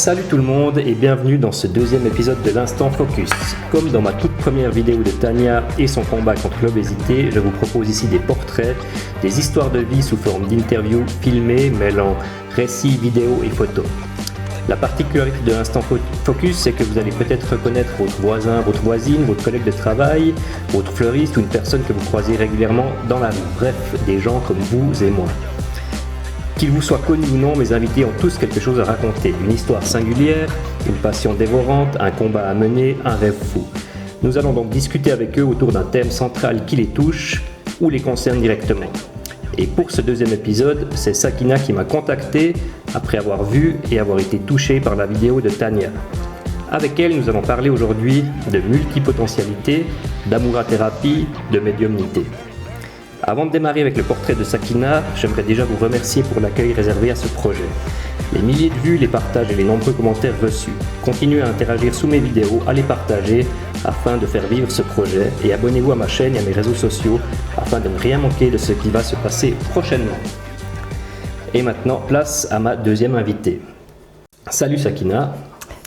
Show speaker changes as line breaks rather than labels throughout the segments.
Salut tout le monde et bienvenue dans ce deuxième épisode de l'Instant Focus. Comme dans ma toute première vidéo de Tania et son combat contre l'obésité, je vous propose ici des portraits, des histoires de vie sous forme d'interviews filmées mêlant récits, vidéos et photos. La particularité de l'Instant Focus, c'est que vous allez peut-être reconnaître votre voisin, votre voisine, votre collègue de travail, votre fleuriste ou une personne que vous croisez régulièrement dans la rue. Bref, des gens comme vous et moi. Qu'ils vous soient connus ou non, mes invités ont tous quelque chose à raconter. Une histoire singulière, une passion dévorante, un combat à mener, un rêve fou. Nous allons donc discuter avec eux autour d'un thème central qui les touche ou les concerne directement. Et pour ce deuxième épisode, c'est Sakina qui m'a contacté après avoir vu et avoir été touché par la vidéo de Tania. Avec elle, nous allons parler aujourd'hui de multipotentialité, d'amourathérapie, de médiumnité. Avant de démarrer avec le portrait de Sakina, j'aimerais déjà vous remercier pour l'accueil réservé à ce projet. Les milliers de vues, les partages et les nombreux commentaires reçus. Continuez à interagir sous mes vidéos, à les partager afin de faire vivre ce projet et abonnez-vous à ma chaîne et à mes réseaux sociaux afin de ne rien manquer de ce qui va se passer prochainement. Et maintenant, place à ma deuxième invitée. Salut Sakina.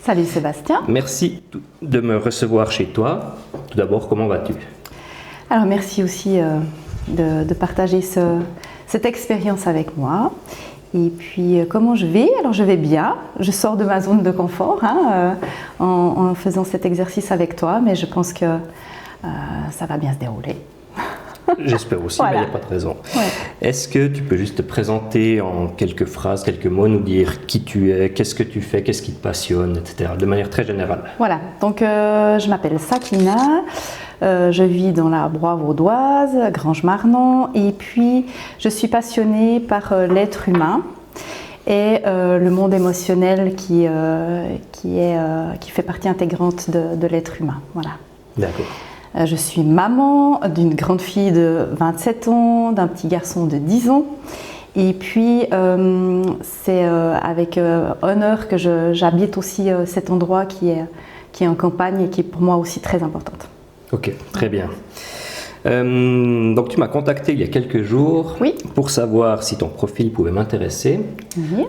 Salut Sébastien.
Merci de me recevoir chez toi. Tout d'abord, comment vas-tu ?
Alors merci aussi de partager cette expérience avec moi. Et puis comment je vais ? Alors je vais bien, je sors de ma zone de confort en faisant cet exercice avec toi, mais je pense que ça va bien se dérouler.
J'espère aussi, voilà. Mais il n'y a pas de raison.
Ouais.
Est-ce que tu peux juste te présenter en quelques phrases, quelques mots, nous dire qui tu es, qu'est-ce que tu fais, qu'est-ce qui te passionne, etc. de manière très générale.
Voilà, donc je m'appelle Sakina, je vis dans la Broye vaudoise, Grange-Marnon, et puis je suis passionnée par l'être humain et le monde émotionnel qui fait partie intégrante de l'être humain. Voilà.
D'accord.
Je suis maman d'une grande fille de 27 ans, d'un petit garçon de 10 ans. Et puis, c'est avec honneur que j'habite aussi cet endroit qui est en campagne et qui est pour moi aussi très importante.
Ok, très bien. Donc, tu m'as contacté il y a quelques jours pour savoir si ton profil pouvait m'intéresser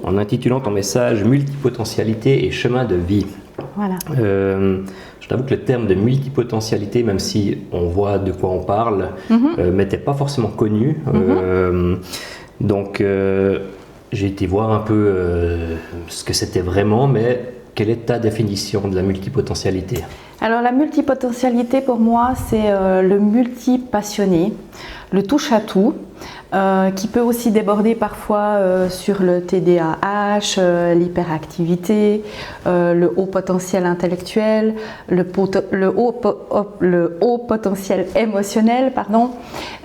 en intitulant ton message « Multipotentialité et chemin de vie ».
Voilà.
Je t'avoue que le terme de multipotentialité, même si on voit de quoi on parle, m'était pas forcément connu. Donc, j'ai été voir un peu ce que c'était vraiment, mais quelle est ta définition de la multipotentialité ?
Alors, la multipotentialité, pour moi, c'est le multipassionné, le touche-à-tout, qui peut aussi déborder parfois sur le TDAH, l'hyperactivité, le haut potentiel intellectuel, le haut potentiel émotionnel, pardon,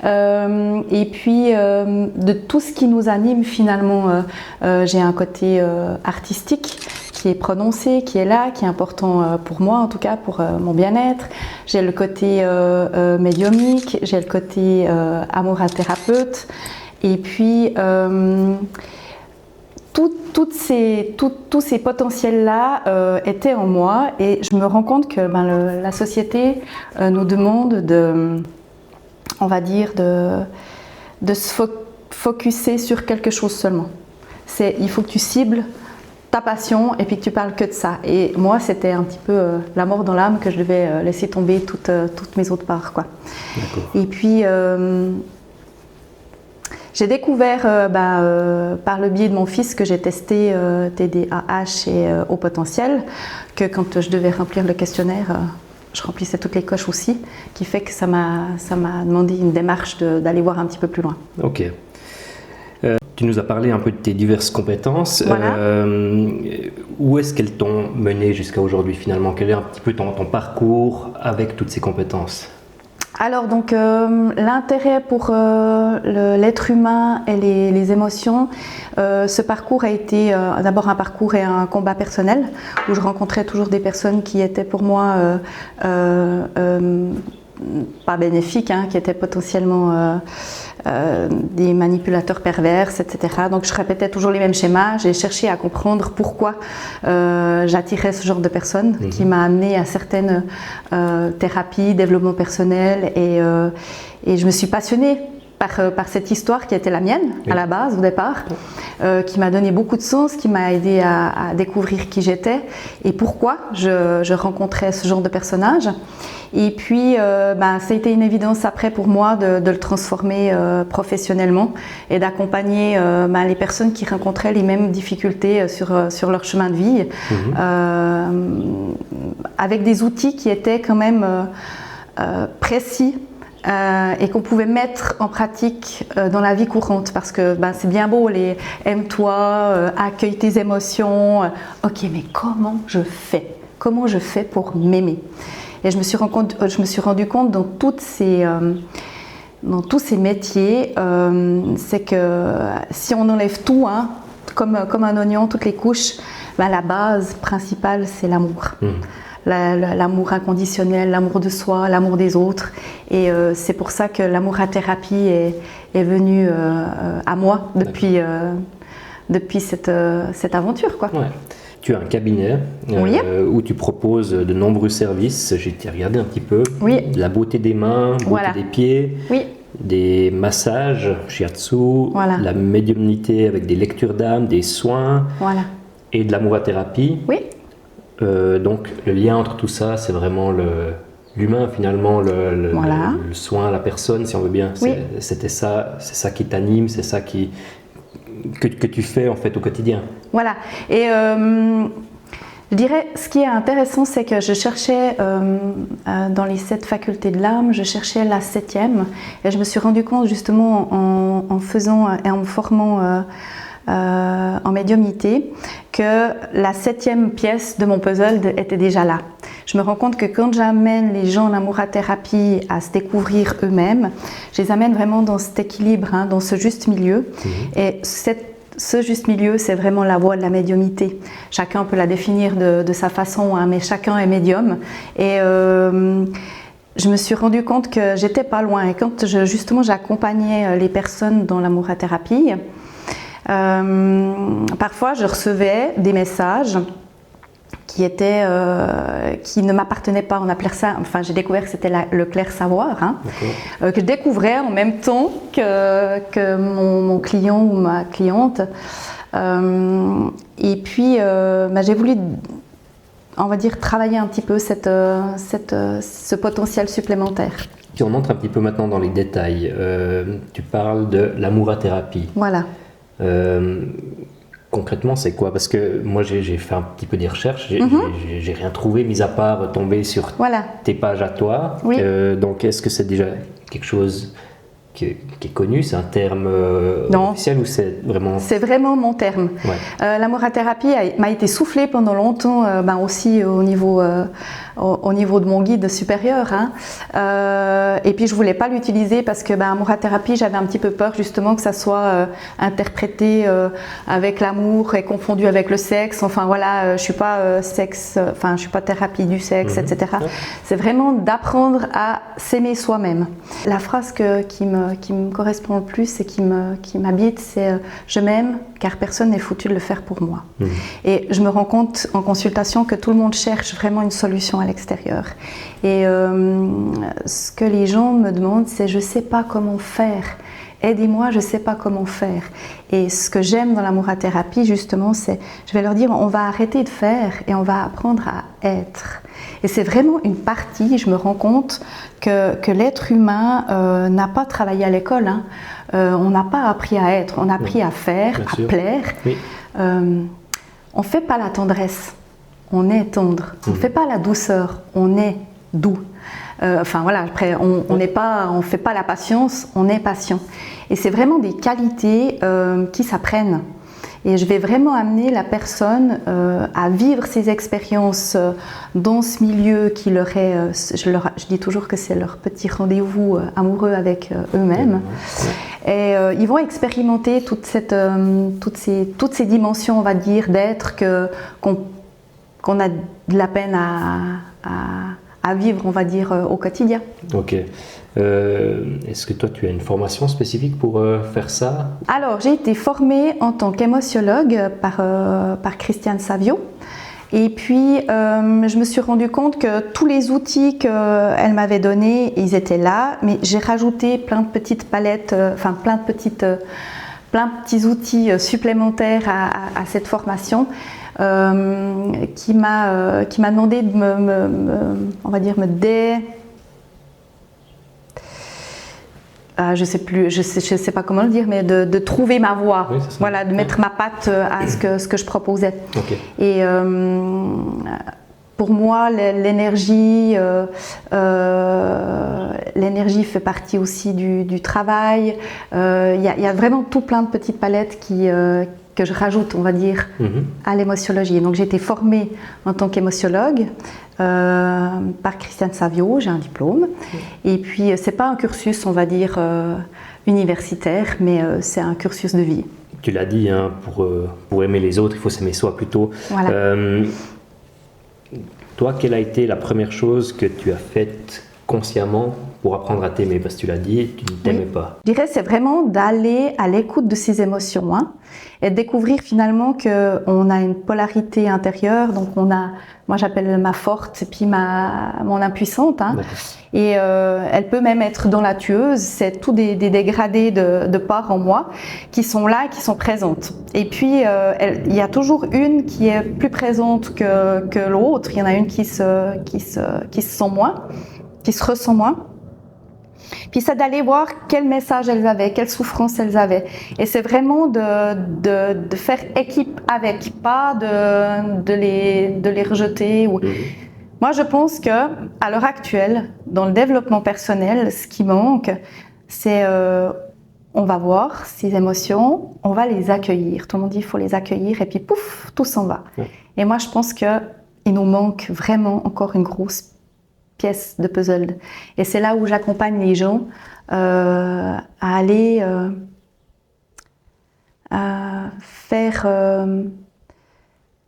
et puis de tout ce qui nous anime finalement. J'ai un côté artistique qui est prononcé, qui est là, qui est important pour moi en tout cas, pour mon bien-être. J'ai le côté médiumnique, j'ai le côté amouratheраpeute, et puis tous ces potentiels-là étaient en moi, et je me rends compte que la société nous demande on va dire, de se focuser sur quelque chose seulement. Il faut que tu cibles ta passion et puis que tu parles que de ça. Et moi, c'était un petit peu la mort dans l'âme, que je devais laisser tomber toutes mes autres parts, quoi. Et puis, j'ai découvert par le biais de mon fils que j'ai testé TDAH et haut potentiel, que quand je devais remplir le questionnaire, je remplissais toutes les coches aussi, qui fait que ça m'a demandé une démarche d'aller voir un petit peu plus loin.
Ok. Tu nous as parlé un peu de tes diverses compétences.
Voilà.
Où est-ce qu'elles t'ont mené jusqu'à aujourd'hui finalement ? Quel est un petit peu ton parcours avec toutes ces compétences ?
Alors donc l'intérêt pour l'être humain et les émotions, ce parcours a été d'abord un parcours et un combat personnel, où je rencontrais toujours des personnes qui étaient pour moi pas bénéfiques, qui étaient potentiellement des manipulateurs pervers, etc. Donc je répétais toujours les mêmes schémas. J'ai cherché à comprendre pourquoi j'attirais ce genre de personnes, qui m'a amené à certaines thérapies, développement personnel, et je me suis passionnée par cette histoire qui était la mienne à la base au départ, qui m'a donné beaucoup de sens, qui m'a aidé à découvrir qui j'étais et pourquoi je rencontrais ce genre de personnage. Et puis ça a été une évidence après pour moi de le transformer professionnellement et d'accompagner les personnes qui rencontraient les mêmes difficultés sur leur chemin de vie, avec des outils qui étaient quand même précis. Et qu'on pouvait mettre en pratique dans la vie courante parce que c'est bien beau les aime-toi, accueille tes émotions, ok mais comment je fais pour m'aimer? Et je me suis rendu compte dans tous ces métiers, c'est que si on enlève tout, comme un oignon, toutes les couches, la base principale c'est l'amour. L'amour inconditionnel, l'amour de soi, l'amour des autres. Et c'est pour ça que l'amour-thérapie est venu à moi depuis cette aventure, quoi.
Ouais. Tu as un cabinet où tu proposes de nombreux services. J'ai été regarder un petit peu.
Oui.
La beauté des mains, beauté des pieds.
Oui.
Des massages, shiatsu, la médiumnité avec des lectures d'âme, des soins et de l'amour-thérapie. Oui. Donc le lien entre tout ça, c'est vraiment l'humain finalement, le soin à la personne, si on veut bien. C'est ça qui t'anime, c'est ça que tu fais en fait au quotidien. Voilà.
Et je dirais, ce qui est intéressant, c'est que je cherchais dans les 7 facultés de l'âme, je cherchais la 7e, et je me suis rendu compte justement en faisant et en me formant en médiumnité que la 7e pièce de mon puzzle était déjà là. Je me rends compte que quand j'amène les gens en amour-thérapie à se découvrir eux-mêmes, je les amène vraiment dans cet équilibre, dans ce juste milieu. Et ce juste milieu, c'est vraiment la voie de la médiumnité. Chacun peut la définir de sa façon, mais chacun est médium. Et je me suis rendu compte que j'étais pas loin. Et quand justement j'accompagnais les personnes dans l'amour-thérapie, parfois je recevais des messages qui ne m'appartenaient pas. On appelait ça, enfin j'ai découvert que c'était le clair savoir, que je découvrais en même temps que mon client ou ma cliente. Et puis j'ai voulu, on va dire, travailler un petit peu ce potentiel supplémentaire.
Si on entre un petit peu maintenant dans les détails, tu parles de l'amour-thérapie.
Voilà.
Concrètement, c'est quoi? Parce que moi, j'ai fait un petit peu des recherches, j'ai rien trouvé, mis à part tomber sur tes pages à toi.
Oui.
Donc, est-ce que c'est déjà quelque chose qui est connu? C'est un terme officiel ou c'est vraiment...
C'est vraiment mon terme. L'amour-thérapie m'a été soufflé pendant longtemps, aussi au niveau de mon guide supérieur. Et puis je ne voulais pas l'utiliser parce que amour-thérapie, j'avais un petit peu peur justement que ça soit interprété avec l'amour et confondu avec le sexe. Enfin voilà, je ne suis pas je suis pas thérapie du sexe, etc. C'est vraiment d'apprendre à s'aimer soi-même. La phrase qui me correspond le plus et qui m'habite, c'est « Je m'aime car personne n'est foutu de le faire pour moi ». Et je me rends compte en consultation que tout le monde cherche vraiment une solution à l'extérieur. Et ce que les gens me demandent, c'est « Je ne sais pas comment faire ». Aidez-moi, je ne sais pas comment faire. Et ce que j'aime dans l'amour-thérapie, justement, c'est, je vais leur dire, on va arrêter de faire et on va apprendre à être. Et c'est vraiment une partie, je me rends compte que l'être humain n'a pas travaillé à l'école. On n'a pas appris à être, on a appris à faire, à plaire. Oui. On ne fait pas la tendresse, on est tendre. On ne fait pas la douceur, on est doux. Après, on ne fait pas la patience, on est patient. Et c'est vraiment des qualités qui s'apprennent. Et je vais vraiment amener la personne à vivre ces expériences dans ce milieu qui leur est, je dis toujours que c'est leur petit rendez-vous amoureux avec eux-mêmes. Et ils vont expérimenter toutes ces dimensions, on va dire, d'être qu'on a de la peine à vivre, on va dire, au quotidien.
Ok. Est-ce que toi, tu as une formation spécifique pour faire ça?
Alors, j'ai été formée en tant qu'émotiologue par Christiane Savio. Et puis, je me suis rendu compte que tous les outils qu'elle m'avait donnés, ils étaient là, mais j'ai rajouté plein de petites palettes, plein de petits outils supplémentaires à cette formation qui m'a demandé de je sais pas comment le dire, mais de trouver ma voie,
oui, ça.
Voilà, de mettre ma patte à ce que je proposais.
Okay.
Et pour moi, l'énergie fait partie aussi du travail. Y a vraiment tout plein de petites palettes que je rajoute, on va dire, à l'émotiologie. Donc j'ai été formée en tant qu'émotiologue par Christiane Savio, j'ai un diplôme. Et puis c'est pas un cursus, on va dire, universitaire, mais c'est un cursus de vie.
Tu l'as dit, hein, pour aimer les autres, il faut s'aimer soi plutôt.
Voilà.
Toi, quelle a été la première chose que tu as faite consciemment pour apprendre à t'aimer? Parce que tu l'as dit, tu ne t'aimais pas.
Je dirais c'est vraiment d'aller à l'écoute de ses émotions, hein, et de découvrir finalement qu'on a une polarité intérieure. Donc on a, moi j'appelle ma forte et puis mon impuissante, hein, et elle peut même être dans la tueuse. C'est tous des dégradés de parts en moi qui sont là, qui sont présentes. Et puis il y a toujours une qui est plus présente que l'autre. Il y en a une qui se sent moins, qui se ressent moins. Puis c'est d'aller voir quel message elles avaient, quelle souffrance elles avaient. Et c'est vraiment de faire équipe avec, pas de les rejeter. Moi, je pense qu'à l'heure actuelle, dans le développement personnel, ce qui manque, c'est on va voir ces émotions, on va les accueillir. Tout le monde dit qu'il faut les accueillir et puis pouf, tout s'en va. Et moi, je pense qu'il nous manque vraiment encore une grosse pièce de puzzle. Et c'est là où j'accompagne les gens à aller faire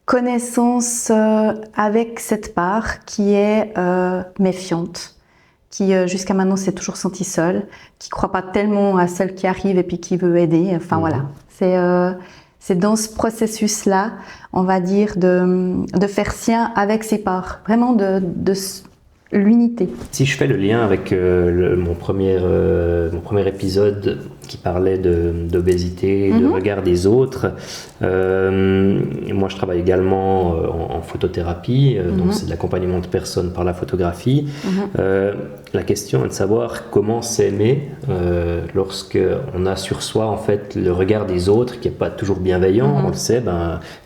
connaissance avec cette part qui est méfiante, qui jusqu'à maintenant s'est toujours sentie seule, qui ne croit pas tellement à celle qui arrive et puis qui veut aider. Enfin voilà, c'est dans ce processus-là, on va dire, de faire sien avec ses parts, vraiment de l'unité.
Si je fais le lien avec mon premier épisode qui parlait d'obésité, de regard des autres, moi je travaille également en photothérapie, donc c'est de l'accompagnement de personnes par la photographie. La question est de savoir comment s'aimer lorsque on a sur soi en fait le regard des autres qui n'est pas toujours bienveillant. On le sait,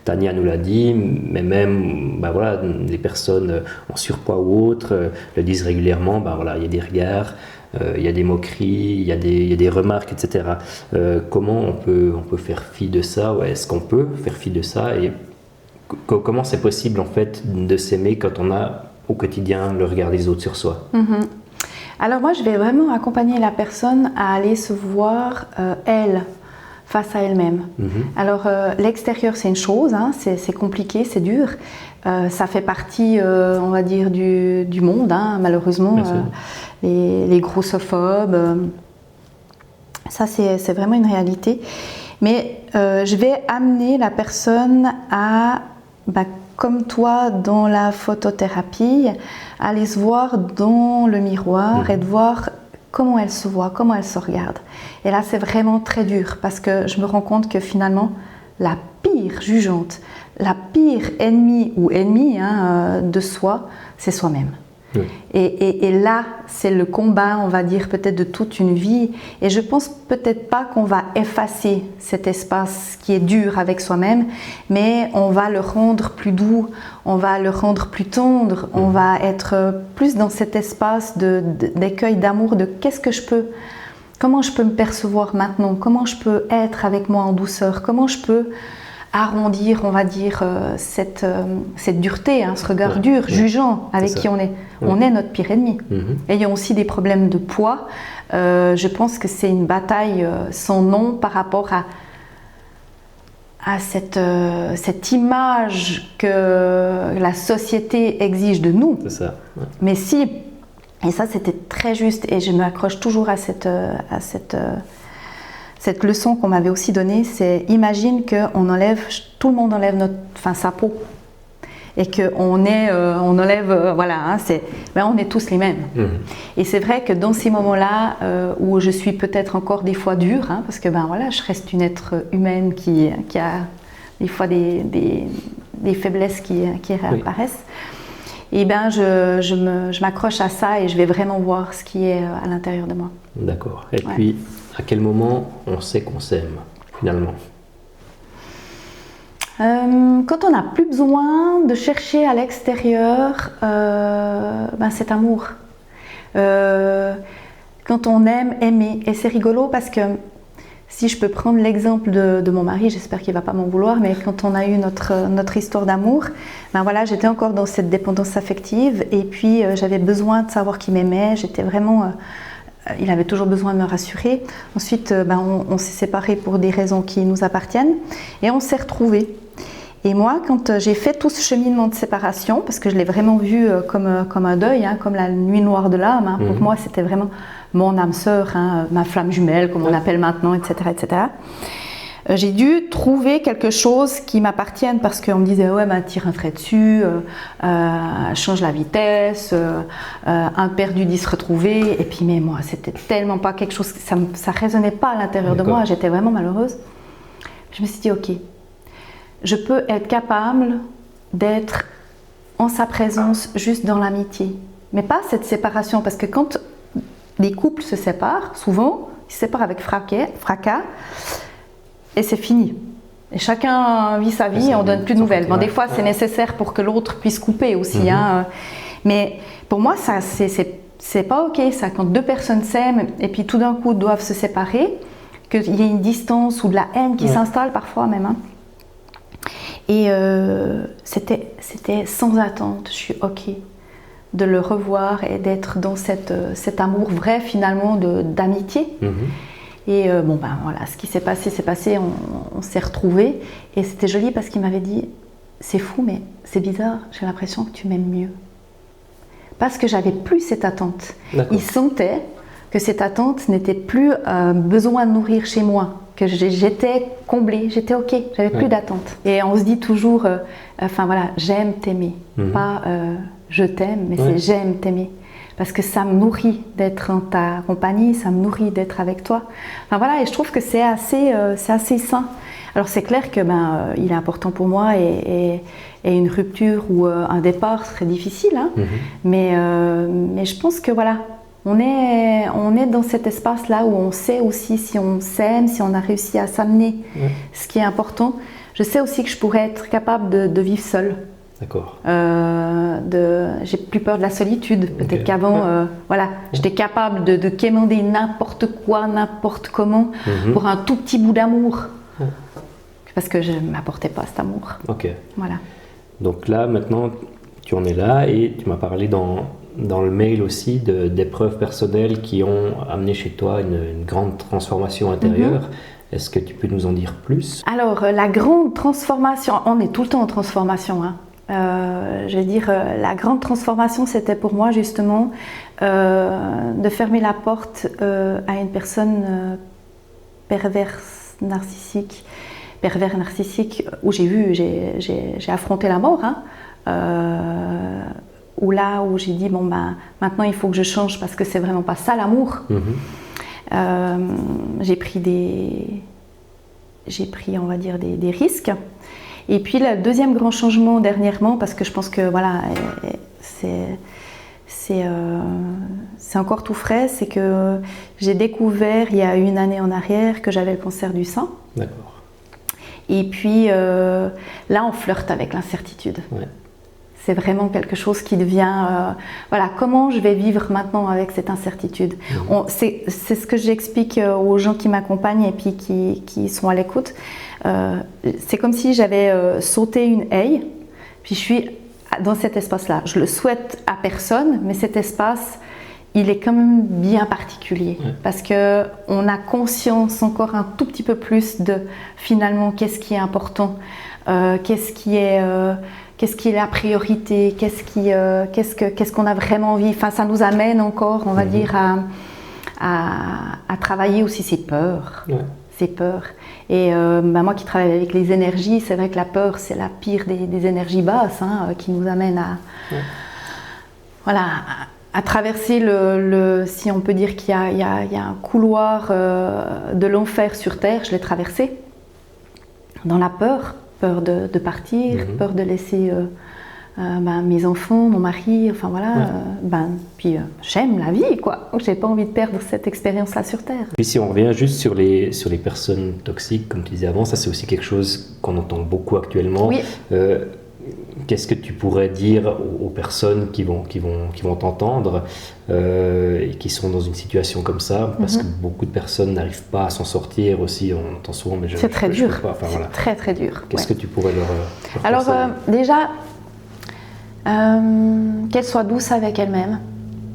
Tania nous l'a dit, mais même voilà, les personnes en surpoids ou autres le disent régulièrement. Voilà, il y a des regards, il y a des moqueries, il y a des remarques, etc. Comment on peut faire fi de ça? Est-ce qu'on peut faire fi de ça? Et comment c'est possible en fait de s'aimer quand on a au quotidien le regard des autres sur soi?
Alors moi, je vais vraiment accompagner la personne à aller se voir elle face à elle-même. Alors l'extérieur, c'est une chose, hein, c'est compliqué, c'est dur. Ça fait partie, on va dire, du monde, hein, malheureusement. Les grossophobes, ça c'est vraiment une réalité. Mais je vais amener la personne à, comme toi dans la photothérapie, à aller se voir dans le miroir et de voir comment elle se voit, comment elle se regarde. Et là, c'est vraiment très dur parce que je me rends compte que finalement, la pire jugeante, la pire ennemie ou ennemi de soi, c'est soi-même. Et là, c'est le combat, on va dire, peut-être de toute une vie. Et je pense peut-être pas qu'on va effacer cet espace qui est dur avec soi-même, mais on va le rendre plus doux, on va le rendre plus tendre, on va être plus dans cet espace d'accueil, d'amour, de comment je peux me percevoir maintenant, comment je peux être avec moi en douceur, comment je peux arrondir, on va dire, cette dureté, ce regard dur, jugeant avec qui on est. On est notre pire ennemi. Ayant aussi des problèmes de poids, je pense que c'est une bataille sans nom par rapport à cette image que la société exige de nous.
C'est ça.
Mais si, et ça c'était très juste, et je m'accroche toujours à cette leçon qu'on m'avait aussi donnée, c'est imagine que tout le monde enlève sa peau. et qu'on enlève, voilà, hein, on est tous les mêmes. Et c'est vrai que dans ces moments-là où je suis peut-être encore des fois dure, hein, parce que voilà, je reste une être humaine qui a des fois des faiblesses qui réapparaissent, et je m'accroche à ça et je vais vraiment voir ce qui est à l'intérieur de moi.
D'accord. Et puis, à quel moment on sait qu'on s'aime, finalement?
Quand on n'a plus besoin de chercher à l'extérieur cet amour. Quand on aime, aimer. Et c'est rigolo parce que si je peux prendre l'exemple de mon mari, j'espère qu'il ne va pas m'en vouloir, mais quand on a eu notre histoire d'amour, j'étais encore dans cette dépendance affective et puis j'avais besoin de savoir qu'il m'aimait. J'étais vraiment... il avait toujours besoin de me rassurer. Ensuite, on s'est séparés pour des raisons qui nous appartiennent et on s'est retrouvés. Et moi, quand j'ai fait tout ce cheminement de séparation, parce que je l'ai vraiment vu comme un deuil, hein, comme la nuit noire de l'âme, hein, pour moi c'était vraiment mon âme sœur, hein, ma flamme jumelle, comme on appelle maintenant, etc. etc. J'ai dû trouver quelque chose qui m'appartienne parce qu'on me disait tire un trait dessus, change la vitesse, un perdu dit se retrouver. Et puis mais moi c'était tellement pas quelque chose, ça résonnait pas à l'intérieur de moi, j'étais vraiment malheureuse. Je me suis dit ok, je peux être capable d'être en sa présence juste dans l'amitié, mais pas cette séparation, parce que quand les couples se séparent, souvent ils se séparent avec fracas. Et c'est fini. Et chacun vit sa vie et on ne donne plus de nouvelles. Des fois, c'est nécessaire pour que l'autre puisse couper aussi. Hein. Mais pour moi, ça, c'est pas OK, ça. Quand deux personnes s'aiment et puis tout d'un coup doivent se séparer, qu'il y ait une distance ou de la haine qui s'installe parfois même. Hein. Et c'était sans attente. Je suis OK de le revoir et d'être dans cet amour vrai finalement d'amitié. Et voilà, ce qui s'est passé, on s'est retrouvés et c'était joli parce qu'il m'avait dit c'est fou mais c'est bizarre, j'ai l'impression que tu m'aimes mieux. Parce que j'avais plus cette attente. Il sentait que cette attente n'était plus besoin de nourrir chez moi, que j'étais comblée, j'étais OK, j'avais plus d'attente. Et on se dit toujours, j'aime t'aimer, pas je t'aime, mais c'est j'aime t'aimer. Parce que ça me nourrit d'être en ta compagnie, ça me nourrit d'être avec toi. Et je trouve que c'est assez sain. Alors c'est clair que il est important pour moi et une rupture ou un départ serait difficile. Hein. Mais je pense que voilà, on est dans cet espace-là où on sait aussi si on s'aime, si on a réussi à s'amener ce qui est important. Je sais aussi que je pourrais être capable de vivre seule.
D'accord.
J'ai plus peur de la solitude. Peut-être qu'avant, j'étais capable de quémander n'importe quoi, n'importe comment pour un tout petit bout d'amour. Parce que je ne m'apportais pas cet amour.
Ok.
Voilà.
Donc là, maintenant, tu en es là et tu m'as parlé dans le mail aussi d'épreuves personnelles qui ont amené chez toi une grande transformation intérieure. Est-ce que tu peux nous en dire plus? Alors,
la grande transformation, on est tout le temps en transformation, hein. Je veux dire, la grande transformation, c'était pour moi justement de fermer la porte à une personne pervers narcissique, où j'ai affronté la mort, hein, où j'ai dit maintenant il faut que je change parce que c'est vraiment pas ça l'amour. J'ai pris on va dire des risques. Et puis le deuxième grand changement dernièrement, parce que je pense que voilà, c'est encore tout frais, c'est que j'ai découvert il y a une année en arrière que j'avais le cancer du sein.
D'accord.
Et puis là, on flirte avec l'incertitude. C'est vraiment quelque chose qui devient, comment je vais vivre maintenant avec cette incertitude. C'est ce que j'explique aux gens qui m'accompagnent et puis qui sont à l'écoute. C'est comme si j'avais sauté une haie, puis je suis dans cet espace-là. Je le souhaite à personne, mais cet espace, il est quand même bien particulier. Parce qu'on a conscience encore un tout petit peu plus de finalement qu'est-ce qui est important, qu'est-ce qui est la priorité, qu'est-ce qu'on a vraiment envie. Enfin, ça nous amène encore, on va dire, à travailler aussi ses peurs. ces peurs. Et moi qui travaille avec les énergies, c'est vrai que la peur, c'est la pire des énergies basses, qui nous amène à traverser si on peut dire qu'il y a un couloir de l'enfer sur Terre. Je l'ai traversé dans la peur de partir, peur de laisser mes enfants, mon mari, puis j'aime la vie, quoi. Donc j'ai pas envie de perdre cette expérience-là sur Terre.
Puis si on revient juste sur les personnes toxiques, comme tu disais avant, ça c'est aussi quelque chose qu'on entend beaucoup actuellement.
Oui.
Qu'est-ce que tu pourrais dire aux personnes qui vont t'entendre et qui sont dans une situation comme ça, parce que beaucoup de personnes n'arrivent pas à s'en sortir aussi, on entend souvent, mais
c'est très dur.
Voilà.
Très très dur.
Qu'est-ce que tu pourrais leur
Alors
conseiller?
déjà, qu'elle soit douce avec elle-même,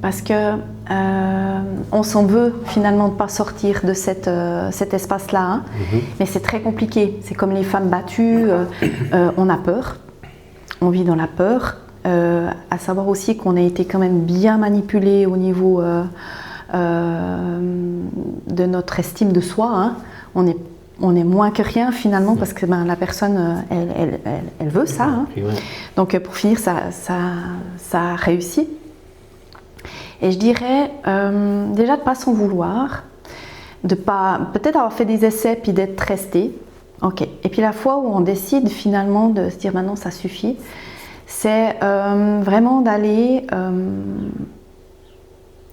parce que on s'en veut finalement de ne pas sortir de cet espace-là, mais c'est très compliqué. C'est comme les femmes battues, on a peur. On vit dans la peur, à savoir aussi qu'on a été quand même bien manipulé au niveau de notre estime de soi. On est moins que rien finalement parce que la personne, elle veut ça. Donc pour finir, ça a réussi. Et je dirais déjà de ne pas s'en vouloir, de pas peut-être avoir fait des essais puis d'être resté. Ok. Et puis la fois où on décide finalement de se dire maintenant ça suffit, c'est vraiment d'aller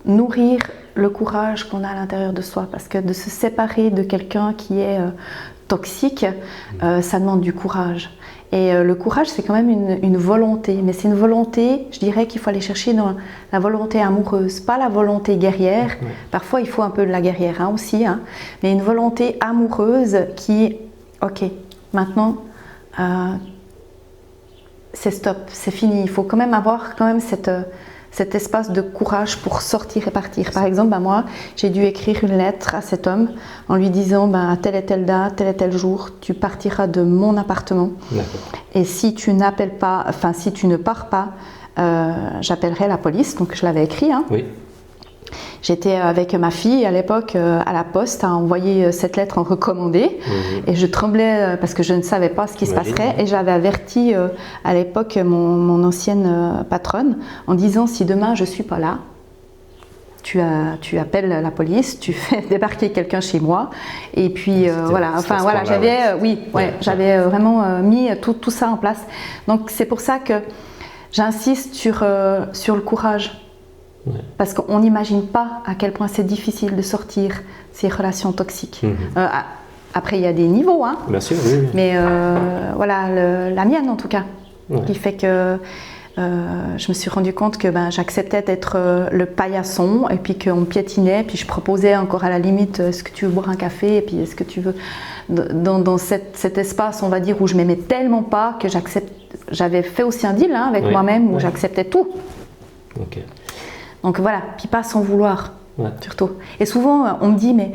nourrir le courage qu'on a à l'intérieur de soi, parce que de se séparer de quelqu'un qui est toxique, ça demande du courage. Et le courage, c'est quand même une volonté, mais c'est une volonté, je dirais qu'il faut aller chercher dans la volonté amoureuse, pas la volonté guerrière. Parfois, il faut un peu de la guerrière aussi, mais une volonté amoureuse qui, ok, maintenant, c'est stop, c'est fini. Il faut quand même avoir cet espace de courage pour sortir et partir. Par exemple, moi, j'ai dû écrire une lettre à cet homme en lui disant à telle et telle date, tel et tel jour, tu partiras de mon appartement. Et si tu n'appelles pas, si tu ne pars pas, j'appellerai la police. Donc je l'avais écrit.
Oui.
J'étais avec ma fille à l'époque à la poste à envoyer cette lettre en recommandé et je tremblais parce que je ne savais pas ce qui se passerait et j'avais averti à l'époque mon ancienne patronne en disant si demain je ne suis pas là, tu appelles la police, tu fais débarquer quelqu'un chez moi et puis j'avais vraiment mis tout ça en place. Donc c'est pour ça que j'insiste sur le courage. Parce qu'on n'imagine pas à quel point c'est difficile de sortir ces relations toxiques. Après, il y a des niveaux,
Bien sûr, oui.
Mais la mienne en tout cas, qui fait que je me suis rendu compte que j'acceptais d'être le paillasson et puis qu'on me piétinait, puis je proposais encore à la limite est-ce que tu veux boire un café et puis est-ce que tu veux dans cet espace on va dire où je m'aimais tellement pas que j'avais fait aussi un deal avec moi-même où j'acceptais tout. Donc voilà, puis pas sans vouloir, surtout. Et souvent, on me dit, mais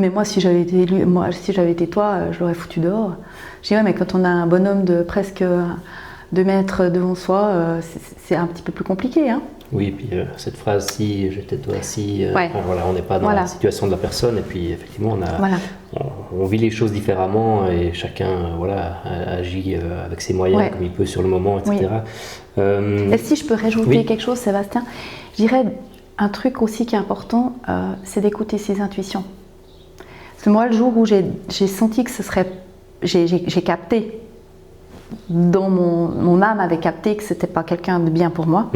moi, si j'avais été toi, je l'aurais foutu dehors. Je dis, mais quand on a un bonhomme de presque 2 mètres devant soi, c'est un petit peu plus compliqué.
Oui, et puis cette phrase, si j'étais toi, si, on n'est pas dans la situation de la personne, et puis effectivement, on vit les choses différemment, et chacun agit avec ses moyens comme il peut sur le moment, etc.
Et si je peux rajouter quelque chose, Sébastien, je dirais un truc aussi qui est important, c'est d'écouter ses intuitions. Parce que moi, le jour où j'ai senti que j'ai capté, dans mon âme avait capté que c'était pas quelqu'un de bien pour moi.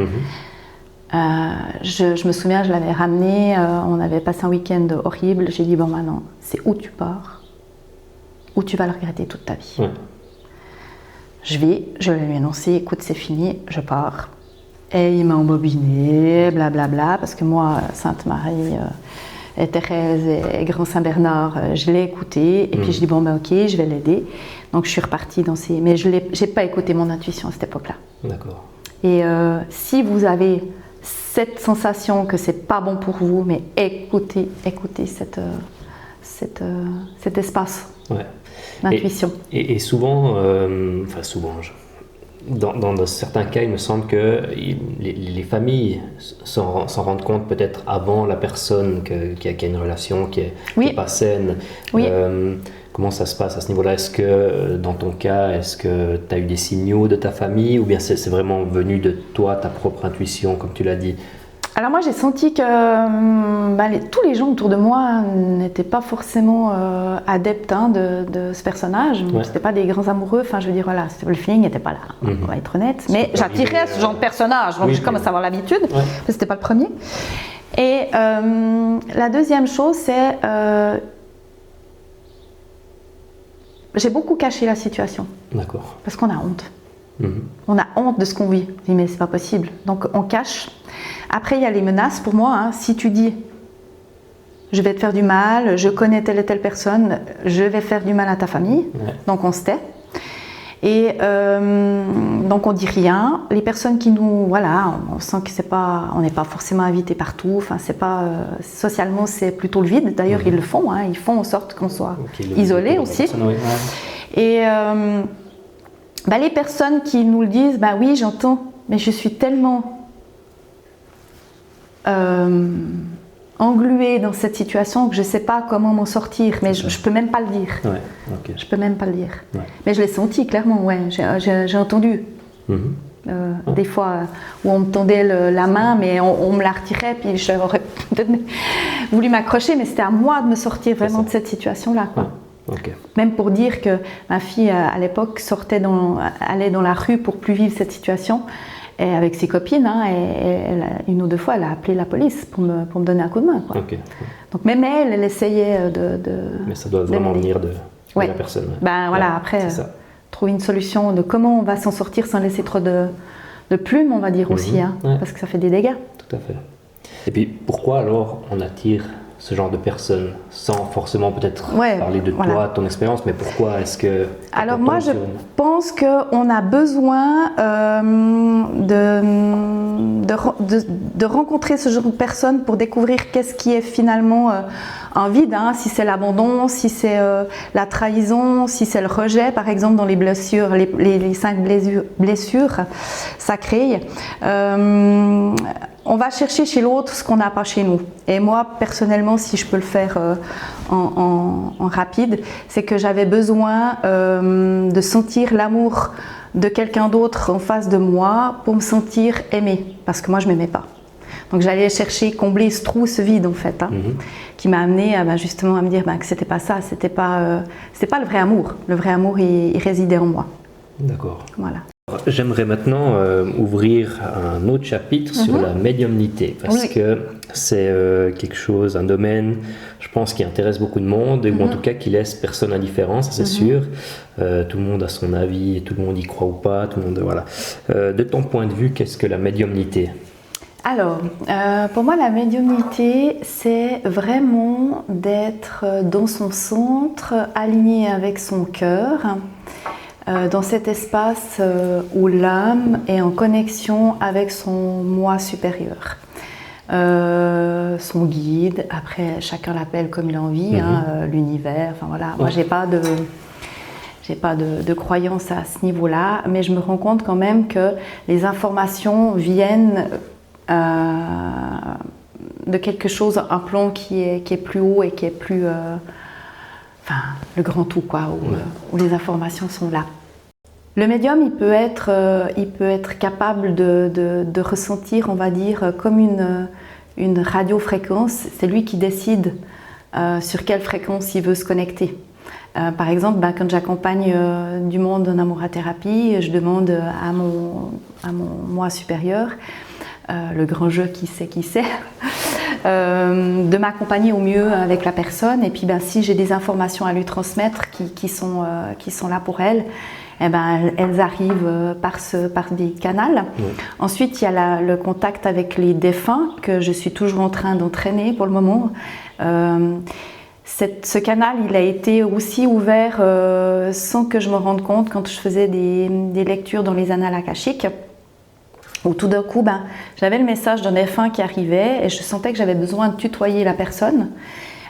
Je me souviens, je l'avais ramené, on avait passé un week-end horrible. J'ai dit maintenant, c'est où tu pars, ou tu vas le regretter toute ta vie. Je lui ai annoncé, écoute, c'est fini, je pars. Et il m'a embobiné, blablabla, parce que moi, Sainte Marie et Thérèse et Grand Saint-Bernard, je l'ai écouté. Et puis je dis, ok, je vais l'aider. Donc je suis repartie dans ces... Mais je n'ai pas écouté mon intuition à cette époque-là. D'accord. Et si vous avez cette sensation que c'est pas bon pour vous, mais écoutez cet espace d'intuition.
Et souvent, dans certains cas, il me semble que les familles s'en rendent compte peut-être avant la personne qui a une relation qui est pas saine.
Oui.
Comment ça se passe à ce niveau-là? Est-ce que, dans ton cas, est-ce que tu as eu des signaux de ta famille ou bien c'est vraiment venu de toi, ta propre intuition, comme tu l'as dit?
Alors moi j'ai senti que tous les gens autour de moi n'étaient pas forcément adeptes de ce personnage.
Ouais.
C'était pas des grands amoureux, enfin je veux dire voilà, le feeling n'était pas là, on va être honnête. Mais j'attirais ce genre de personnage, donc je commence à avoir l'habitude, mais c'était pas le premier. Et la deuxième chose c'est j'ai beaucoup caché la situation.
D'accord.
Parce qu'on a honte. On a honte de ce qu'on vit. Je dis mais c'est pas possible. Donc on cache. Après il y a les menaces pour moi. Hein. Si tu dis je vais te faire du mal, je connais telle et telle personne, je vais faire du mal à ta famille. Ouais. Donc on se tait. Et donc on dit rien. Les personnes qui nous, voilà, on sent que c'est pas, on n'est pas forcément invité partout. Enfin c'est pas socialement c'est plutôt le vide. D'ailleurs ils le font. Hein. Ils font en sorte qu'on soit isolé aussi. Et les personnes qui nous le disent, oui j'entends, mais je suis tellement engluée dans cette situation que je ne sais pas comment m'en sortir, mais je ne peux même pas le dire.
Ouais, okay.
Je peux même pas le dire. Ouais. Mais je l'ai senti clairement, ouais. J'ai entendu. Des fois où on me tendait la main, mais on me la retirait, puis j'aurais peut-être voulu m'accrocher, mais c'était à moi de me sortir vraiment de cette situation-là. Quoi.
Okay.
Même pour dire que ma fille à l'époque allait dans la rue pour plus vivre cette situation et avec ses copines et une ou deux fois elle a appelé la police pour me donner un coup de main quoi. Okay. Donc même elle essayait de
mais ça doit vraiment venir de la personne.
Voilà, après trouver une solution de comment on va s'en sortir sans laisser trop de plumes on va dire aussi parce que ça fait des dégâts.
Tout à fait. Et puis pourquoi alors on attire ce genre de personnes, sans forcément peut-être parler de toi, ton expérience, mais pourquoi est-ce que...
Alors moi je pense qu'on a besoin de rencontrer ce genre de personnes pour découvrir qu'est-ce qui est finalement un vide, hein, si c'est l'abandon, si c'est la trahison, si c'est le rejet, par exemple dans les blessures, les 5 blessures sacrées. On va chercher chez l'autre ce qu'on n'a pas chez nous. Et moi, personnellement, si je peux le faire en rapide, c'est que j'avais besoin de sentir l'amour de quelqu'un d'autre en face de moi pour me sentir aimée, parce que moi, je ne m'aimais pas. Donc j'allais chercher, combler ce trou, ce vide en fait, qui m'a amené justement à me dire que c'était pas ça, c'était pas le vrai amour. Le vrai amour, il résidait en moi.
D'accord.
Voilà.
J'aimerais maintenant ouvrir un autre chapitre sur la médiumnité, parce que c'est quelque chose, un domaine, je pense, qui intéresse beaucoup de monde, ou en tout cas qui laisse personne indifférent, ça c'est sûr. Tout le monde a son avis, tout le monde y croit ou pas, tout le monde, voilà. De ton point de vue, qu'est-ce que la médiumnité ?
Alors, pour moi, la médiumnité, c'est vraiment d'être dans son centre, aligné avec son cœur, dans cet espace où l'âme est en connexion avec son moi supérieur, son guide. Après, chacun l'appelle comme il a envie, l'univers. Enfin voilà. Moi, j'ai pas de croyance à ce niveau-là, mais je me rends compte quand même que les informations viennent de quelque chose, un plan qui est plus haut et qui est plus, le grand tout quoi, où les informations sont là. Le médium, il peut être capable de ressentir, on va dire, comme une radiofréquence. C'est lui qui décide sur quelle fréquence il veut se connecter. Par exemple, quand j'accompagne du monde en amourathérapie, je demande à mon moi supérieur, le grand jeu qui sait, de m'accompagner au mieux avec la personne. Et puis si j'ai des informations à lui transmettre qui sont là pour elle, elles arrivent par des canaux. Ensuite, il y a le contact avec les défunts que je suis toujours en train d'entraîner pour le moment. Ce canal, il a été aussi ouvert sans que je me rende compte quand je faisais des lectures dans les annales akashiques, où tout d'un coup, j'avais le message d'un défunt qui arrivait et je sentais que j'avais besoin de tutoyer la personne.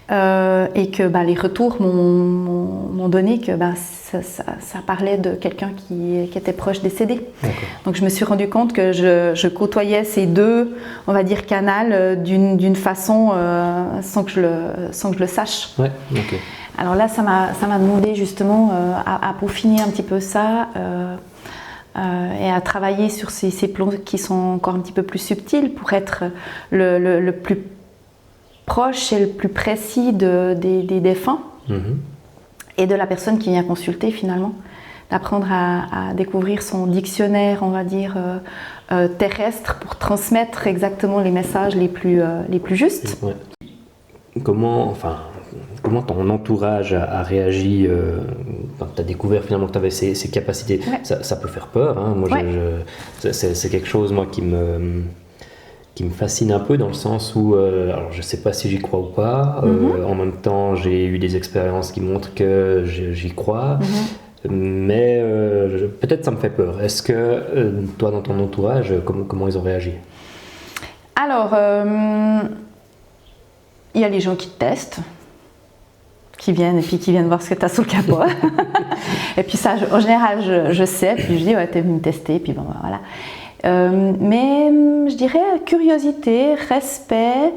et que les retours m'ont donné que ça parlait de quelqu'un qui était proche décédé. Donc je me suis rendu compte que je côtoyais ces deux, on va dire, canaux d'une façon sans que je le sache.
Ouais, okay.
Alors là, ça m'a demandé justement à peaufiner un petit peu ça et à travailler sur ces plans qui sont encore un petit peu plus subtils pour être le plus proche et le plus précis des défunts et de la personne qui vient consulter finalement, d'apprendre à découvrir son dictionnaire, on va dire, terrestre pour transmettre exactement les messages les plus justes.
Ouais. Comment ton entourage a réagi quand tu as découvert finalement que tu avais ces capacités?
Ouais.
Ça peut faire peur, hein. Moi, c'est quelque chose moi, qui me fascine un peu dans le sens où, alors je ne sais pas si j'y crois ou pas, en même temps j'ai eu des expériences qui montrent que j'y crois, mais peut-être ça me fait peur. Est-ce que toi dans ton entourage, comment ils ont réagi?
Alors, il y a les gens qui te testent, qui viennent voir ce que tu as sous le capot. Et puis ça, en général, je sais, puis je dis ouais, t'es venu me tester, puis bon, voilà. Mais je dirais curiosité, respect.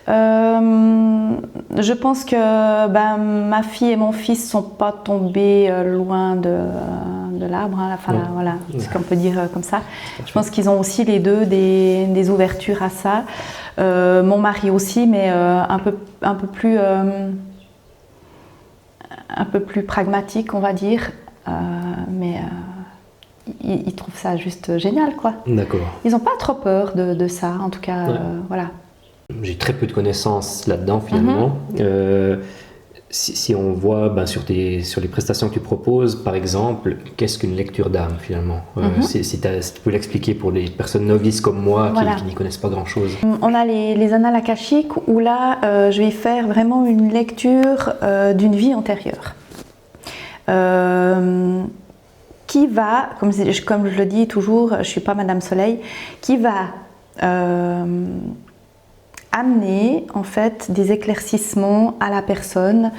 Je pense que ma fille et mon fils sont pas tombés loin de l'arbre, hein, voilà, ce qu'on peut dire comme ça. Je pense qu'ils ont aussi les deux des ouvertures à ça. Mon mari aussi, mais un peu plus pragmatique, on va dire. Mais ils trouvent ça juste génial, quoi.
D'accord.
Ils n'ont pas trop peur de ça, en tout cas, voilà.
J'ai très peu de connaissances là-dedans, finalement. Si on voit sur les prestations que tu proposes, par exemple, qu'est-ce qu'une lecture d'âme, finalement? Si tu peux l'expliquer pour les personnes novices comme moi, qui n'y connaissent pas grand-chose. On
a les annales akashiques, où là, je vais faire vraiment une lecture d'une vie antérieure. Qui va, comme je le dis toujours, je ne suis pas Madame Soleil, qui va amener en fait des éclaircissements à la personne